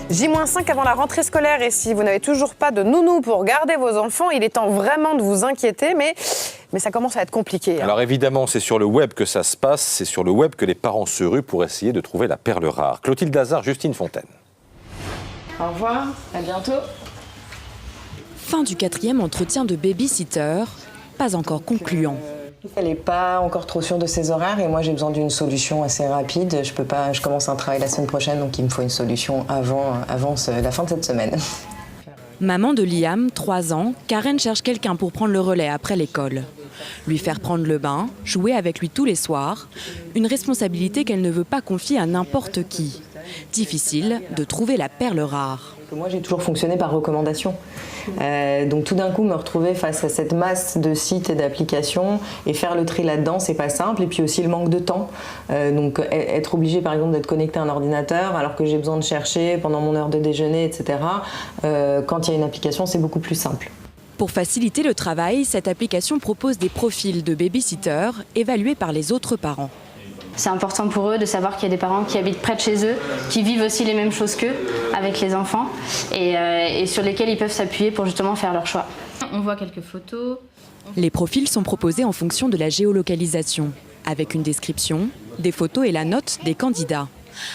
J-5 avant la rentrée scolaire et si vous n'avez toujours pas de nounou pour garder vos enfants, il est temps vraiment de vous inquiéter, mais ça commence à être compliqué. Alors évidemment, c'est sur le web que ça se passe, c'est sur le web que les parents se ruent pour essayer de trouver la perle rare. Clotilde Hazard, Justine Fontaine. Au revoir, à bientôt. Fin du 4e entretien de baby-sitter, pas encore concluant. Elle n'est pas encore trop sûre de ses horaires et moi j'ai besoin d'une solution assez rapide. Je commence un travail la semaine prochaine, donc il me faut une solution avant la fin de cette semaine. Maman de Liam, 3 ans, Karen cherche quelqu'un pour prendre le relais après l'école. Lui faire prendre le bain, jouer avec lui tous les soirs, une responsabilité qu'elle ne veut pas confier à n'importe qui. Difficile de trouver la perle rare. Moi j'ai toujours fonctionné par recommandation. Donc tout d'un coup me retrouver face à cette masse de sites et d'applications et faire le tri là-dedans, c'est pas simple. Et puis aussi le manque de temps. Donc être obligé par exemple d'être connecté à un ordinateur alors que j'ai besoin de chercher pendant mon heure de déjeuner, etc. Quand il y a une application, c'est beaucoup plus simple. Pour faciliter le travail, cette application propose des profils de baby-sitters évalués par les autres parents. C'est important pour eux de savoir qu'il y a des parents qui habitent près de chez eux, qui vivent aussi les mêmes choses qu'eux avec les enfants et sur lesquels ils peuvent s'appuyer pour justement faire leur choix. On voit quelques photos. Les profils sont proposés en fonction de la géolocalisation, avec une description, des photos et la note des candidats.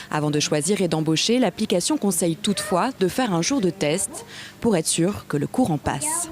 Avant de choisir et d'embaucher, l'application conseille toutefois de faire un jour de test pour être sûr que le courant passe.